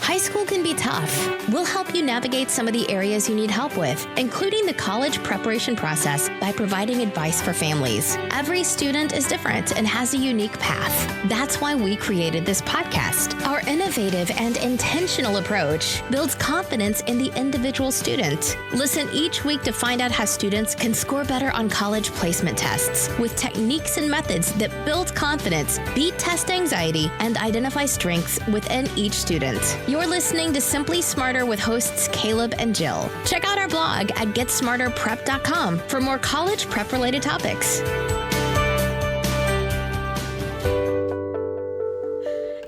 High school can be tough. We'll help you navigate some of the areas you need help with, including the college preparation process, by providing advice for families. Every student is different and has a unique path. That's why we created this podcast. Our innovative and intentional approach builds confidence in the individual student. Listen each week to find out how students can score better on college placement tests with techniques and methods that build confidence, beat test anxiety, and identify strengths within each student. You're listening to Simply Smarter with hosts Caleb and Jill. Check out our blog at GetSmarterPrep.com for more college prep-related topics.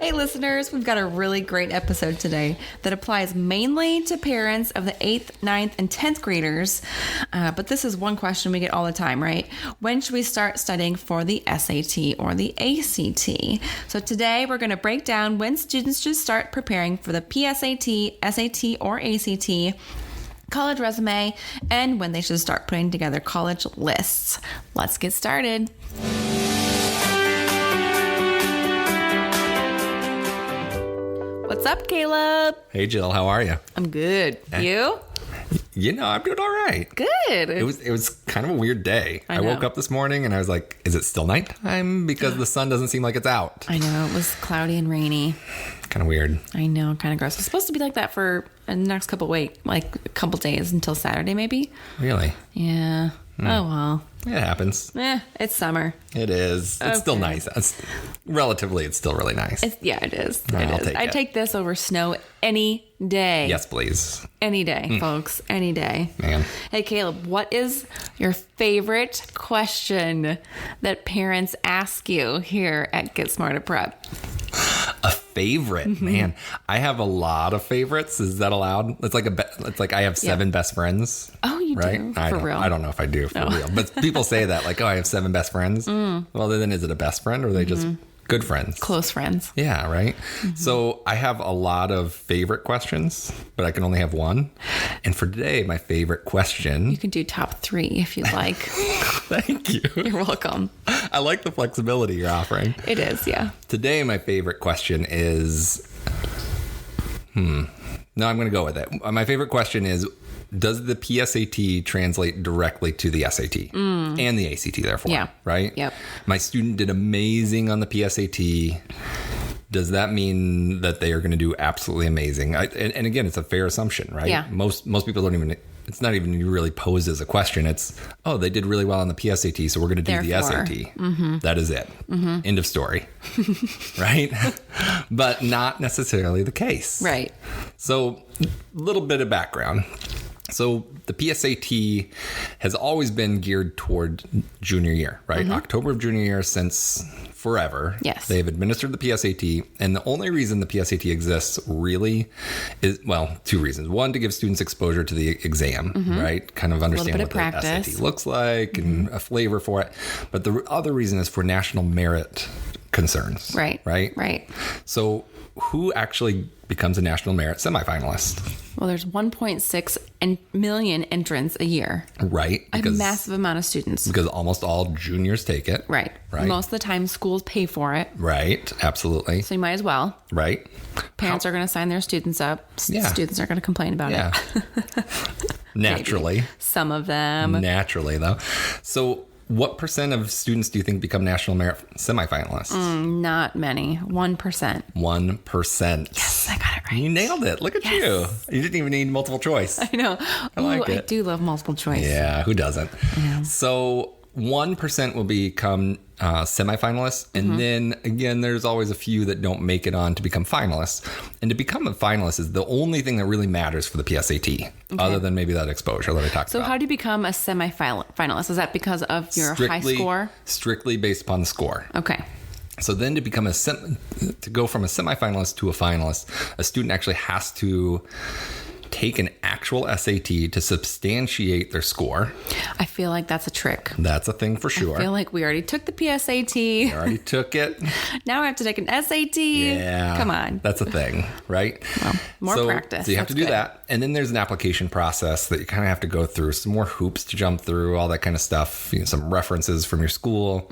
Hey listeners, we've got a really great episode today that applies mainly to parents of the 8th, 9th, and 10th graders. But this is one question we get all the time, right? When should we start studying for the SAT or the ACT? So today we're going to break down when students should start preparing for the PSAT, SAT, or ACT, college resume, and when they should start putting together college lists. Let's get started. What's up, Caleb? Hey, Jill. How are you? I'm good. You? You know, I'm doing all right. Good. It was kind of a weird day. I woke up this morning and I was like, is it still nighttime? Because the sun doesn't seem like it's out. I know. It was cloudy and rainy. Kind of weird. I know. Kind of gross. It's supposed to be like that for the next couple weeks, like a couple days until Saturday, maybe. Really? Yeah. Oh, well. It happens. It's summer. It is. It's still nice. It's still really nice. It is. I'd take this over snow any day. Yes, please. Any day, folks. Any day. Man. Hey, Caleb, what is your favorite question that parents ask you here at Get Smarter Prep? A favorite, man. I have a lot of favorites. Is that allowed? It's like I have 7 best friends. Oh, you right? do? For real? I don't know if I do for real, but people say that like, oh, I have 7 best friends. Well, then is it a best friend or are they just good friends? Close friends. Yeah, right? So I have a lot of favorite questions, but I can only have one. And for today, my favorite question... You can do top 3 if you'd like. Thank you. You're welcome. I like the flexibility you're offering. It is, yeah. Today, my favorite question is... No, I'm going to go with it. My favorite question is... Does the PSAT translate directly to the SAT and the ACT, therefore? Yeah. Right? Yep. My student did amazing on the PSAT. Does that mean that they are going to do absolutely amazing? And again, it's a fair assumption, right? Yeah. Most people don't even... It's not even really posed as a question. It's, oh, they did really well on the PSAT, so we're going to do the SAT. That is it. End of story. Right? But not necessarily the case. Right. So, a little bit of background. So the PSAT has always been geared toward junior year, right? October of junior year since forever. Yes. They've administered the PSAT. And the only reason the PSAT exists really is, well, 2 reasons. One, to give students exposure to the exam, right? Kind of understand what the SAT looks like and a flavor for it. But the other reason is for national merit concerns. Right. Right? Right. So who actually becomes a national merit semifinalist? Well, there's 1.6 million entrants a year. Right. A massive amount of students. Because almost all juniors take it. Right. Most of the time, schools pay for it. Right. Absolutely. So you might as well. Right. Parents are going to sign their students up. Yeah. Students are going to complain about it. Naturally. Maybe. Some of them. Naturally, though. So what % of students do you think become national merit semifinalists? Not many. 1%. 1%. Yes, I got it right. You nailed it. Look at you. You didn't even need multiple choice. I know. I like it. I do love multiple choice. Yeah, who doesn't? So 1% will become semifinalists. And then again, there's always a few that don't make it on to become finalists. And to become a finalist is the only thing that really matters for the PSAT, other than maybe that exposure that I talked about. So how do you become a semifinalist? Is that because of your high score? Strictly based upon the score. Okay. So then to go from a semifinalist to a finalist, a student actually has to take an actual SAT to substantiate their score. I feel like that's a trick. That's a thing for sure. I feel like we already took the PSAT. We already took it. Now I have to take an SAT. Yeah. Come on. That's a thing, right? Well, more practice. So you have to do that. And then there's an application process that you kind of have to go through, some more hoops to jump through, all that kind of stuff, some references from your school.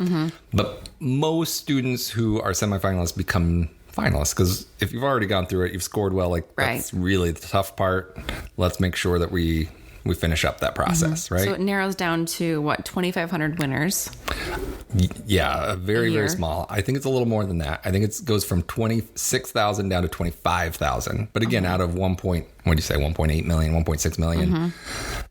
But most students who are semifinalists become finalists. Because if you've already gone through it, you've scored well, like that's really the tough part. Let's make sure that we finish up that process, right? So it narrows down to what, 2,500 winners? Yeah, very, very small. I think it's a little more than that. I think it goes from 26,000 down to 25,000. But again, out of 1.8 million, 1.6 million,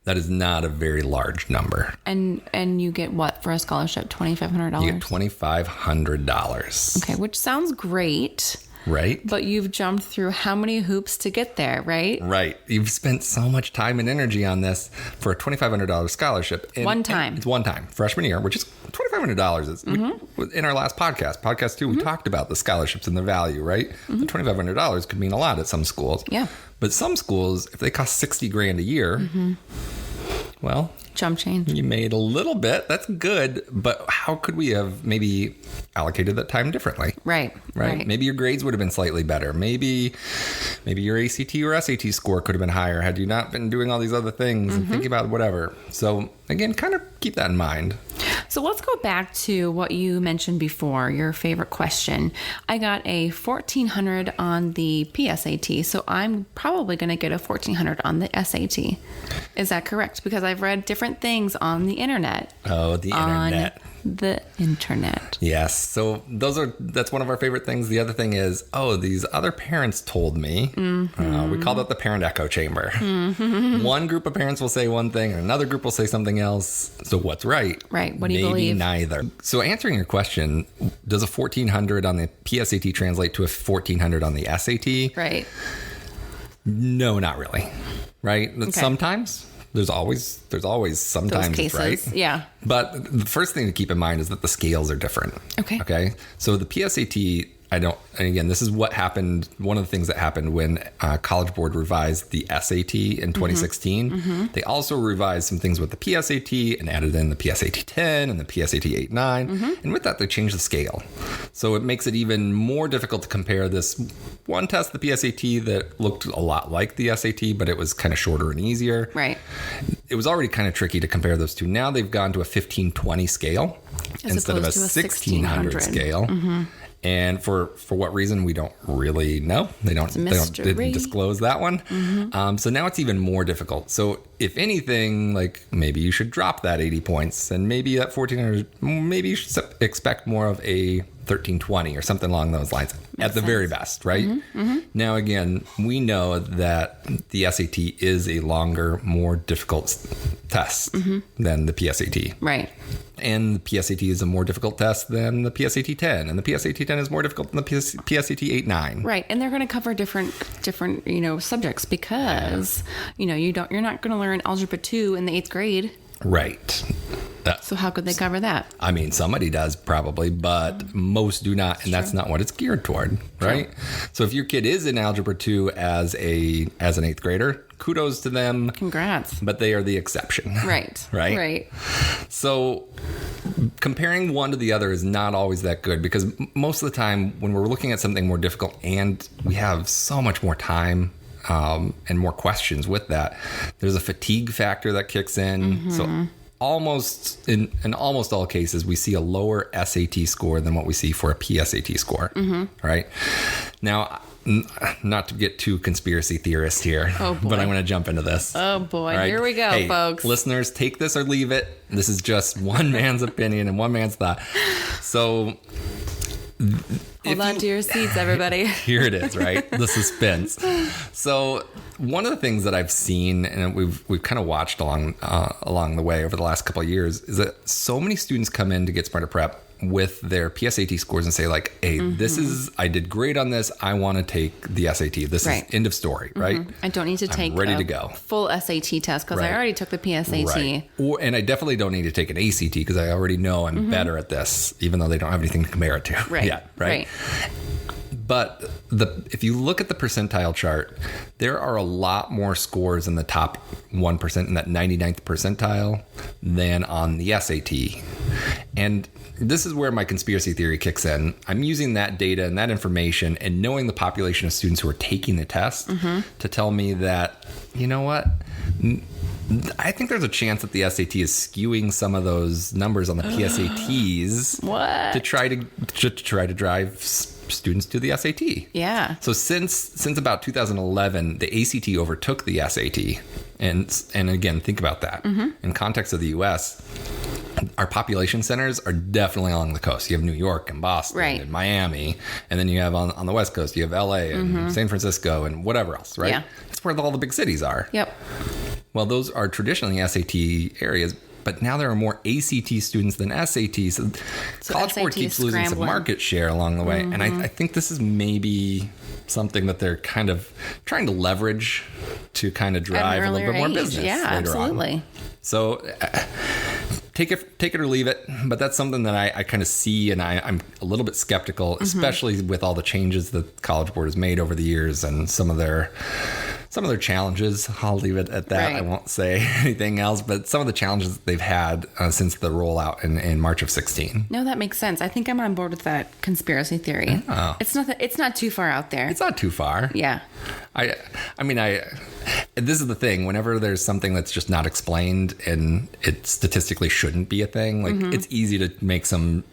that is not a very large number. And you get what for a scholarship? $2,500? You get $2,500. Okay, which sounds great. Right. But you've jumped through how many hoops to get there, right? Right. You've spent so much time and energy on this for a $2,500 scholarship. One time. It's one time, freshman year, which is $2,500. In our last podcast 2, we talked about the scholarships and the value, right? The $2,500 could mean a lot at some schools. Yeah. But some schools, if they cost $60,000 a year, well, jump change. You made a little bit. That's good. But how could we have maybe allocated that time differently? Right. Maybe your grades would have been slightly better. Maybe your ACT or SAT score could have been higher had you not been doing all these other things and thinking about whatever. So again, kind of keep that in mind. So let's go back to what you mentioned before, your favorite question. I got a 1,400 on the PSAT, so I'm probably going to get a 1,400 on the SAT. Is that correct? Because I've read different things on the internet. Oh, the internet. The internet. Yes. So that's one of our favorite things. The other thing is, these other parents told me. We call that the parent echo chamber. One group of parents will say one thing and another group will say something else. So what's right? Right. What do you believe? Maybe neither. So answering your question, does a 1,400 on the PSAT translate to a 1,400 on the SAT? Right. No, not really. Right. Okay. And there's always sometimes, those cases, right? Yeah. But the first thing to keep in mind is that the scales are different. Okay. So the PSAT, and again, this is what happened. One of the things that happened when College Board revised the SAT in 2016, they also revised some things with the PSAT and added in the PSAT 10 and the PSAT 8-9. And with that, they changed the scale. So it makes it even more difficult to compare this one test, the PSAT, that looked a lot like the SAT, but it was kind of shorter and easier. Right. It was already kind of tricky to compare those two. Now they've gone to a 1520 scale instead of a 1600 scale. And for what reason, we don't really know. They didn't disclose that one. So now it's even more difficult. So if anything, like maybe you should drop that 80 points and maybe that 1,400, maybe you should expect more of a 1320 or something along those lines at the very best, right? Now, again, we know that the SAT is a longer, more difficult test than the PSAT. Right. And the PSAT is a more difficult test than the PSAT 10. And the PSAT 10 is more difficult than the PSAT 8-9. Right. And they're going to cover different, subjects because, you're not going to learn Algebra 2 in the 8th grade. Right. So how could they cover that? I mean, somebody does probably, but most do not, and that's not what it's geared toward, right? So if your kid is in Algebra 2 as an 8th grader, kudos to them. Congrats. But they are the exception. Right. Right. So comparing one to the other is not always that good because most of the time when we're looking at something more difficult and we have so much more time and more questions with that, there's a fatigue factor that kicks in. So almost in almost all cases, we see a lower SAT score than what we see for a PSAT score. Right. Now, not to get too conspiracy theorist here, but I'm going to jump into this. Oh boy, right? Here we go, folks. Listeners, take this or leave it. This is just one man's opinion and one man's thought. So hold on to your seats, everybody. Here it is, right? The suspense. So one of the things that I've seen and we've kind of watched along the way over the last couple of years is that so many students come in to get Smarter Prep with their PSAT scores and say like, hey, I did great on this. I want to take the SAT. This is end of story, right? I don't need to take ready to go. Full SAT test because I already took the PSAT. Right. And I definitely don't need to take an ACT because I already know I'm better at this, even though they don't have anything to compare it to yet, right? But if you look at the percentile chart, there are a lot more scores in the top 1% in that 99th percentile than on the SAT. And this is where my conspiracy theory kicks in. I'm using that data and that information and knowing the population of students who are taking the test to tell me that, you know what? I think there's a chance that the SAT is skewing some of those numbers on the PSATs. What? To try to drive students to the SAT. Yeah. So since about 2011, the ACT overtook the SAT. And again, think about that. In context of the U.S., our population centers are definitely along the coast. You have New York and Boston and Miami. And then you have on the West Coast, you have LA and San Francisco and whatever else, right? Yeah. That's where all the big cities are. Yep. Well, those are traditionally SAT areas, but now there are more ACT students than SAT. So College Board keeps losing some market share along the way. And I think this is maybe something that they're kind of trying to leverage to kind of drive a little bit more business later on. So take it or leave it. But that's something that I kind of see, and I'm a little bit skeptical, especially with all the changes that College Board has made over the years and some of their challenges. I'll leave it at that. I won't say anything else, but some of the challenges that they've had since the rollout in March of 16. No, that makes sense. I think I'm on board with that conspiracy theory. Oh. It's not too far out there. It's not too far. Yeah. I mean, this is the thing. Whenever there's something that's just not explained and it statistically shouldn't be a thing, like it's easy to make some,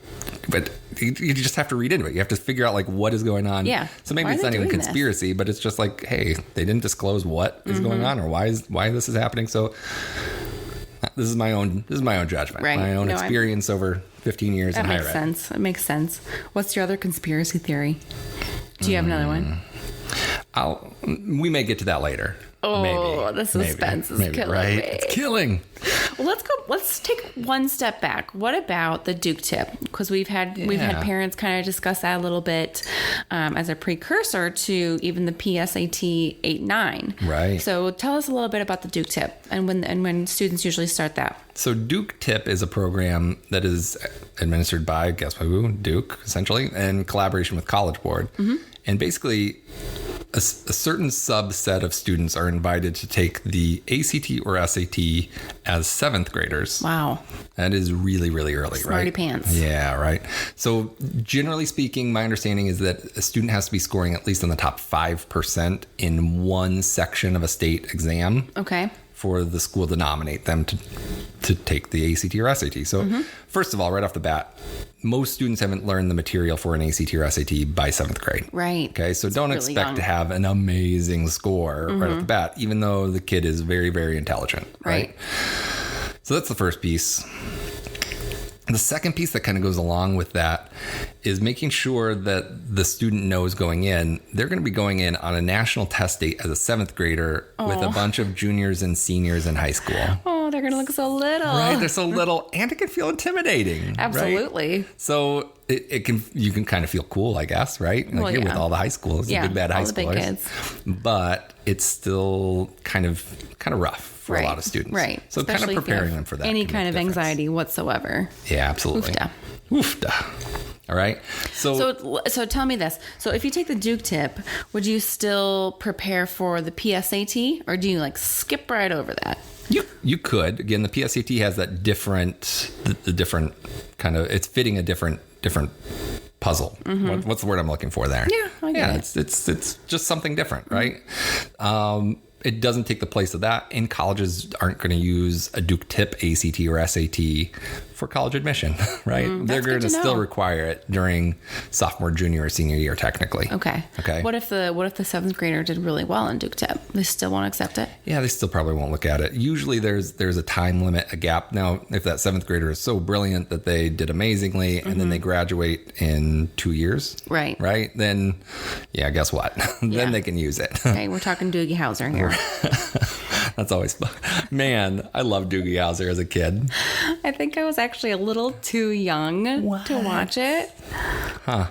but you just have to read into it. You have to figure out like what is going on. Yeah. So maybe it's not even conspiracy, but it's just like, hey, they didn't disclose what is going on or why this is happening. So this is my own judgment, my own experience over 15 years in higher ed. That makes sense. What's your other conspiracy theory? Do you have another one? We may get to that later. Oh, maybe. The suspense is killing me. It's killing. Well, let's take one step back. What about the Duke tip? Because we've had parents kind of discuss that a little bit as a precursor to even the PSAT 8-9. Right. So tell us a little bit about the Duke tip and when students usually start that. So Duke Tip is a program that is administered by, guess who? Duke, essentially, in collaboration with College Board. And basically, a certain subset of students are invited to take the ACT or SAT as 7th graders. Wow. That is really, really early, Smarty right? pants. Yeah, right. So generally speaking, my understanding is that a student has to be scoring at least in the top 5% in one section of a state exam. Okay. For the school to nominate them to take the ACT or SAT. So first of all, right off the bat, most students haven't learned the material for an ACT or SAT by 7th grade. Right. Okay. So don't really expect to have an amazing score right off the bat, even though the kid is very, very intelligent. Right. So that's the first piece. The second piece that kind of goes along with that is making sure that the student knows going in, they're going to be going in on a national test date as a 7th grader with a bunch of juniors and seniors in high school. Oh, they're going to look so little. Right, they're so little, and it can feel intimidating. Absolutely. Right? So you can kind of feel cool, I guess, right? Like you're with all the high schools, the big bad high schoolers. Big kids. But it's still kind of rough for a lot of students. Right. So especially kind of preparing them for that. Any kind of anxiety whatsoever. Yeah, absolutely. Oofda. All right. So tell me this. So if you take the Duke tip, would you still prepare for the PSAT, or do you like skip right over that? You could. Again, the PSAT has that different kind of, it's fitting a different puzzle. What's the word I'm looking for there? Yeah, I get it. It's just something different, right? It doesn't take the place of that, and colleges aren't going to use a Duke Tip ACT or SAT for college admission, right? They're going to still require it during sophomore, junior, or senior year, technically. Okay. What if the 7th grader did really well in Duke Tip? They still won't accept it? Yeah, they still probably won't look at it. Usually there's a time limit, a gap. Now, if that 7th grader is so brilliant that they did amazingly and then they graduate in 2 years, right? Then, guess what? Then they can use it. Okay, we're talking Doogie Howser here. That's always fun. Man, I loved Doogie Howser as a kid. I think I was actually a little too young to watch it. Huh.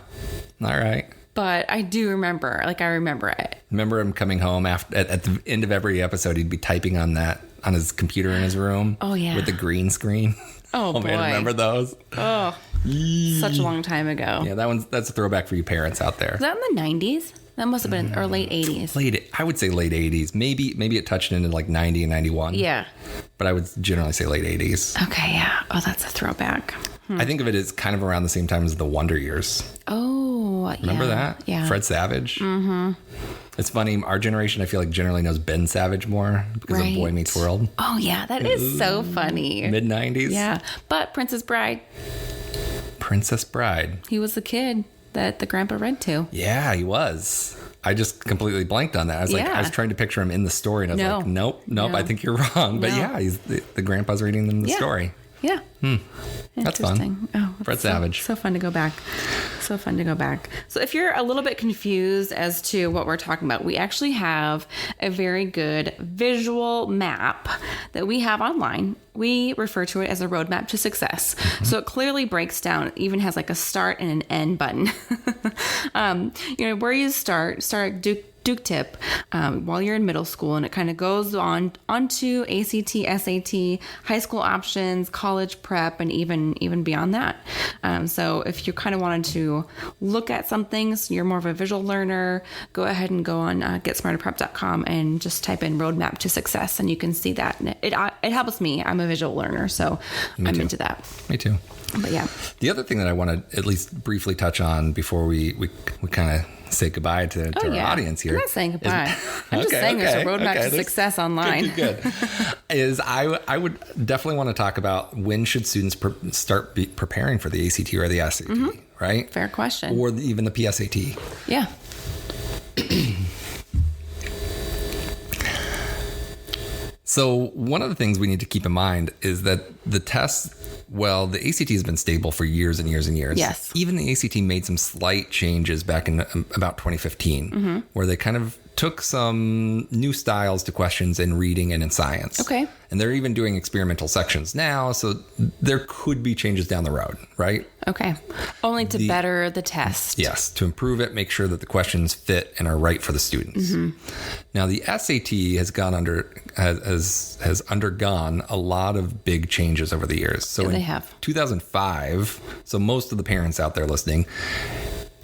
All right. But I do remember, I remember it. Remember him coming home at the end of every episode, he'd be typing on his computer in his room. Oh, yeah. With the green screen. Oh, boy. Man, remember those? Oh, such a long time ago. Yeah, that's a throwback for you parents out there. Was that in the 90s? That must have been, or late 80s. I would say late 80s. Maybe it touched into like 90 and 91. Yeah. But I would generally say late 80s. Okay, yeah. Oh, that's a throwback. I think of it as kind of around the same time as the Wonder Years. Oh, Remember that? Yeah. Fred Savage. Mm-hmm. It's funny. Our generation, I feel like, generally knows Ben Savage more because of Boy Meets World. Oh, yeah. That is so funny. Mid-90s. Yeah. But Princess Bride. He was the kid that the grandpa read to. Yeah, he was. I just completely blanked on that. I was like, I was trying to picture him in the story, and I was like, nope, I think you're wrong. But yeah, he's the grandpa's reading them the story. Yeah. That's fun. Oh, Fred Savage. So fun to go back. So fun to go back. So if you're a little bit confused as to what we're talking about, we actually have a very good visual map that we have online. We refer to it as a roadmap to success. Mm-hmm. So it clearly breaks down, it even has like a start and an end button. Where you start at Duke Tip while you're in middle school, and it kind of goes onto ACT, SAT, high school options, college prep, and even beyond that. So if you kind of wanted to look at something, so you're more of a visual learner, go ahead and go on getsmarterprep.com and just type in roadmap to success, and you can see that. And it helps me. I'm a visual learner, so I'm into that. Me too. But yeah. The other thing that I want to at least briefly touch on before we kind of say goodbye to our audience here. I'm not saying goodbye. I'm just saying there's a roadmap to success online. Good. Is I would definitely want to talk about when should students start preparing for the ACT or the SAT, right? Fair question. Or even the PSAT. Yeah. So one of the things we need to keep in mind is that the test, the ACT has been stable for years and years and years. Yes. Even the ACT made some slight changes back in about 2015, where they kind of took some new styles to questions in reading and in science. Okay. And they're even doing experimental sections now, so there could be changes down the road, right? Okay. Only to better the test. Yes, to improve it, make sure that the questions fit and are right for the students. Now, the SAT has undergone a lot of big changes over the years. So they have. 2005, so most of the parents out there listening,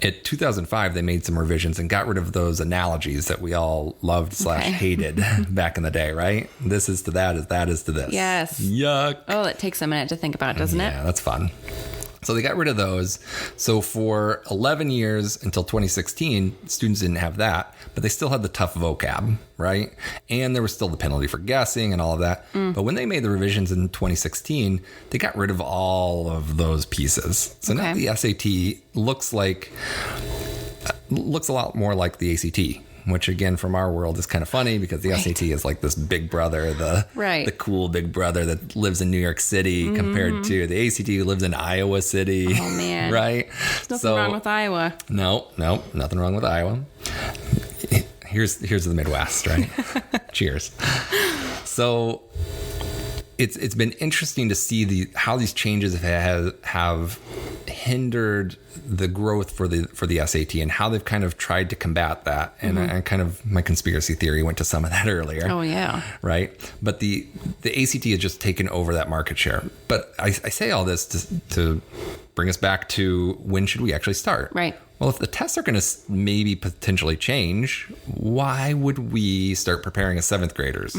in 2005, they made some revisions and got rid of those analogies that we all loved / hated back in the day, right? This is to that as that is to this. Yes. Yuck. Oh, it takes a minute to think about, doesn't it? Yeah, that's fun. So they got rid of those. So for 11 years until 2016, students didn't have that, but they still had the tough vocab, right? And there was still the penalty for guessing and all of that. But when they made the revisions in 2016, they got rid of all of those pieces. So now the SAT looks a lot more like the ACT. Which again, from our world, is kind of funny because the SAT is like this big brother, the cool big brother that lives in New York City compared to the ACT who lives in Iowa City. Oh man, right? There's nothing wrong with Iowa. No, nothing wrong with Iowa. Here's the Midwest, right? Cheers. So it's been interesting to see how these changes have hindered the growth for the SAT and how they've kind of tried to combat that. And I kind of, my conspiracy theory went to some of that earlier. Oh yeah. Right. But the ACT has just taken over that market share. But I say all this to bring us back to when should we actually start? Right. Well, if the tests are going to maybe potentially change, why would we start preparing as 7th graders?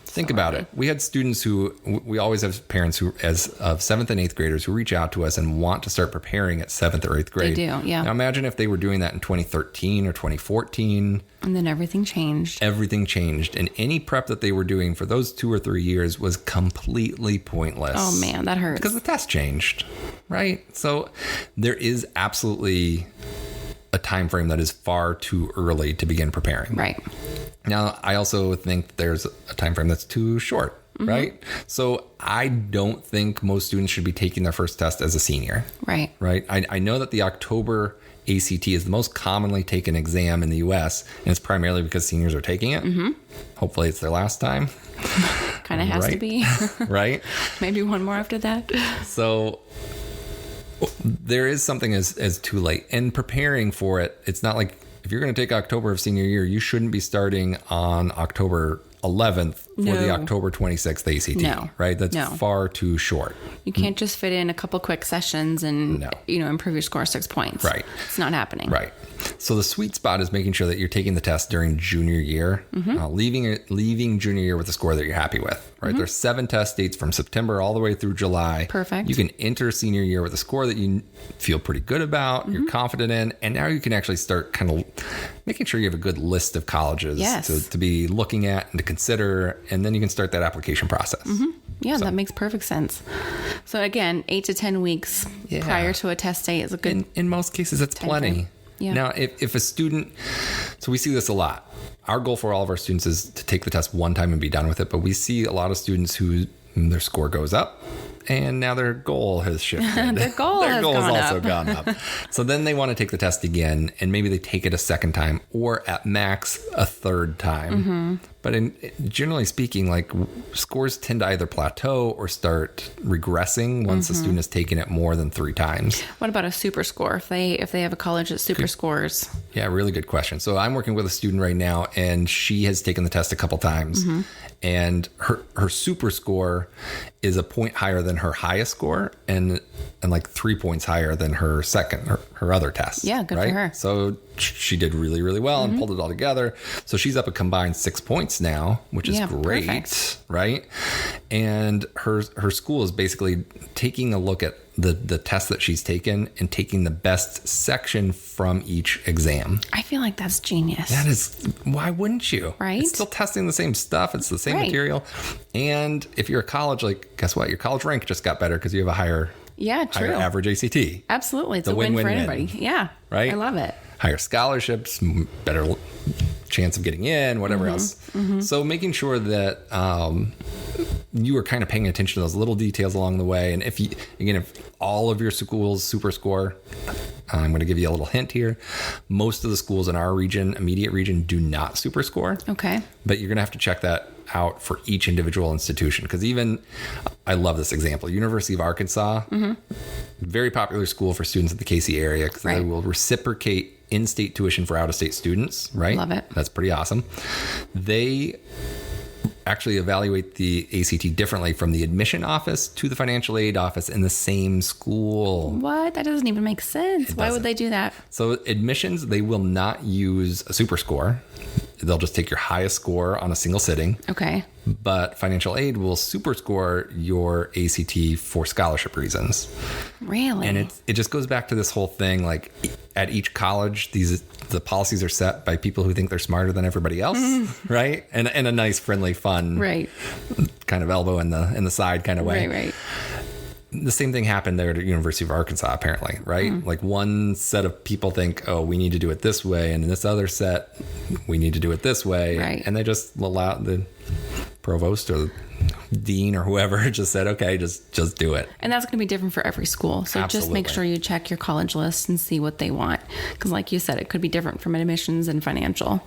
Think about it. We had students we always have parents of 7th and 8th graders who reach out to us and want to start preparing at 7th or 8th grade. They do, yeah. Now imagine if they were doing that in 2013 or 2014. And then everything changed. Everything changed. And any prep that they were doing for those 2 or 3 years was completely pointless. Oh man, that hurts. Because the test changed, right? So there is absolutely a time frame that is far too early to begin preparing. Right. Now, I also think there's a time frame that's too short, right? So I don't think most students should be taking their first test as a senior. Right. Right. I know that the October ACT is the most commonly taken exam in the U.S., and it's primarily because seniors are taking it. Hopefully it's their last time. Kind of has to be. Right? Maybe one more after that. So there is something as too late. And preparing for it, it's not like if you're going to take October of senior year, you shouldn't be starting on October 11th for the October 26th ACT, right? That's far too short. You can't just fit in a couple quick sessions and, improve your score 6 points. Right. It's not happening. Right. So the sweet spot is making sure that you're taking the test during junior year, leaving junior year with a score that you're happy with, right? There's 7 test dates from September all the way through July. Perfect. You can enter senior year with a score that you feel pretty good about, you're confident in, and now you can actually start kind of making sure you have a good list of colleges to be looking at and to consider, and then you can start that application process. Yeah, that makes perfect sense. So again, 8 to 10 weeks prior to a test date is a good... In most cases, it's plenty. Yeah. Now, if a student... So we see this a lot. Our goal for all of our students is to take the test one time and be done with it, but we see a lot of students who their score goes up, and now their goal has shifted. Their goal has also gone up. So then they want to take the test again, and maybe they take it a second time, or at max a third time. But generally speaking, like, scores tend to either plateau or start regressing once a student has taken it more than 3 times. What about a super score? If they have a college that super scores? Yeah, really good question. So I'm working with a student right now, and she has taken the test a couple times, and her super score is a point higher than her highest score, and like 3 points higher than her her other test. Yeah, good for her. So she did really, really well and pulled it all together. So she's up a combined 6 points now, which is great, perfect. Right? And her school is basically taking a look at the test that she's taken and taking the best section from each exam. I feel like that's genius. That is, why wouldn't you? Right? It's still testing the same stuff. It's the same material. And if you're a college, like, guess what? Your college rank just got better because you have a higher average ACT. Absolutely. It's a win for anybody. Yeah. Right? I love it. Higher scholarships, better chance of getting in, whatever else. So making sure that you are kind of paying attention to those little details along the way. And if all of your schools super score, I'm going to give you a little hint here. Most of the schools in our region, immediate region, do not super score. Okay. But you're going to have to check that out for each individual institution. Because I love this example. University of Arkansas, very popular school for students in the KC area, because they will reciprocate in-state tuition for out-of-state students, right? Love it. That's pretty awesome. They actually evaluate the ACT differently from the admission office to the financial aid office in the same school. What? That doesn't even make sense. Why would they do that? So admissions, they will not use a super score. They'll just take your highest score on a single sitting. Okay. But financial aid will super score your ACT for scholarship reasons. Really? And it just goes back to this whole thing, like, at each college, the policies are set by people who think they're smarter than everybody else, right? And a nice, friendly, fun, kind of elbow in the side kind of way. Right. The same thing happened there at University of Arkansas, apparently, right? Like, one set of people think, oh, we need to do it this way, and in this other set, we need to do it this way. Right. And they just allow the provost or dean or whoever just said, okay, just do it. And that's going to be different for every school. So just make sure you check your college list and see what they want. Because like you said, it could be different from admissions and financial.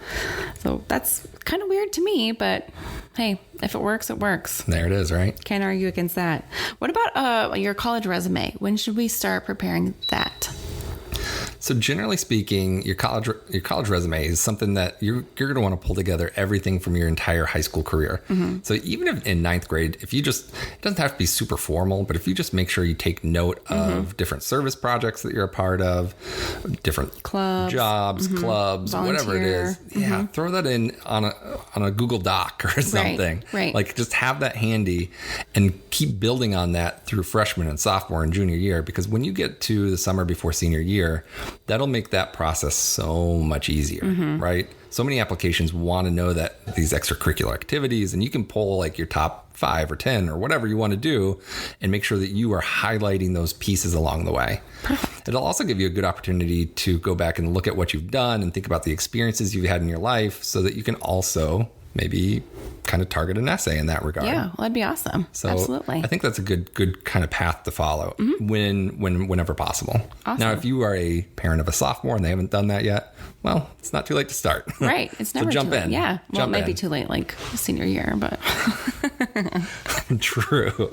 So that's kind of weird to me, but hey, if it works, it works. There it is, right? Can't argue against that. What about your college resume? When should we start preparing that? So generally speaking, your college resume is something that you're going to want to pull together everything from your entire high school career. So even if in 9th grade, if you it doesn't have to be super formal, but if you just make sure you take note of different service projects that you're a part of, different clubs, jobs, clubs, volunteer. whatever it is, throw that in on a Google Doc or something. Right. Like, just have that handy and keep building on that through freshman and sophomore and junior year, because when you get to the summer before senior year, that'll make that process so much easier, right? So many applications want to know that these extracurricular activities, and you can pull like your top 5 or 10 or whatever you want to do and make sure that you are highlighting those pieces along the way. Perfect. It'll also give you a good opportunity to go back and look at what you've done and think about the experiences you've had in your life, so that you can also maybe kind of target an essay in that regard. Yeah, well, that'd be awesome. So absolutely. I think that's a good kind of path to follow whenever possible. Awesome. Now, if you are a parent of a sophomore and they haven't done that yet, well, it's not too late to start. Right. It's never so jump too late. in. Yeah. Well, it might be in. too late, like senior year, but. True.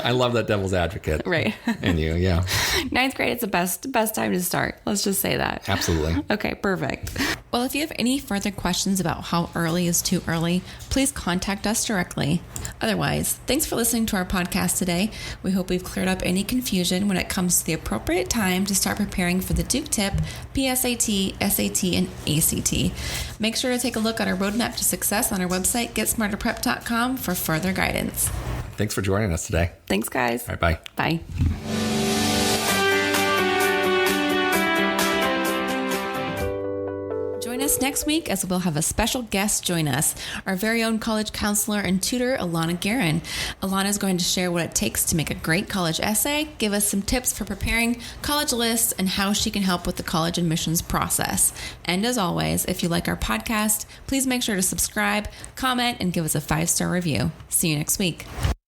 I love that devil's advocate. Right. And you, yeah. 9th grade is the best time to start. Let's just say that. Absolutely. Okay, perfect. Well, if you have any further questions about how early is too early, please contact us directly. Otherwise, thanks for listening to our podcast today. We hope we've cleared up any confusion when it comes to the appropriate time to start preparing for the Duke Tip, PSAT, SAT, and ACT. Make sure to take a look at our roadmap to success on our website, getsmarterprep.com, for further guidance. Thanks for joining us today. Thanks, guys. All right, bye. Bye. Join us next week as we'll have a special guest join us, our very own college counselor and tutor, Alana Guerin. Alana is going to share what it takes to make a great college essay, give us some tips for preparing college lists, and how she can help with the college admissions process. And as always, if you like our podcast, please make sure to subscribe, comment, and give us a 5-star review. See you next week.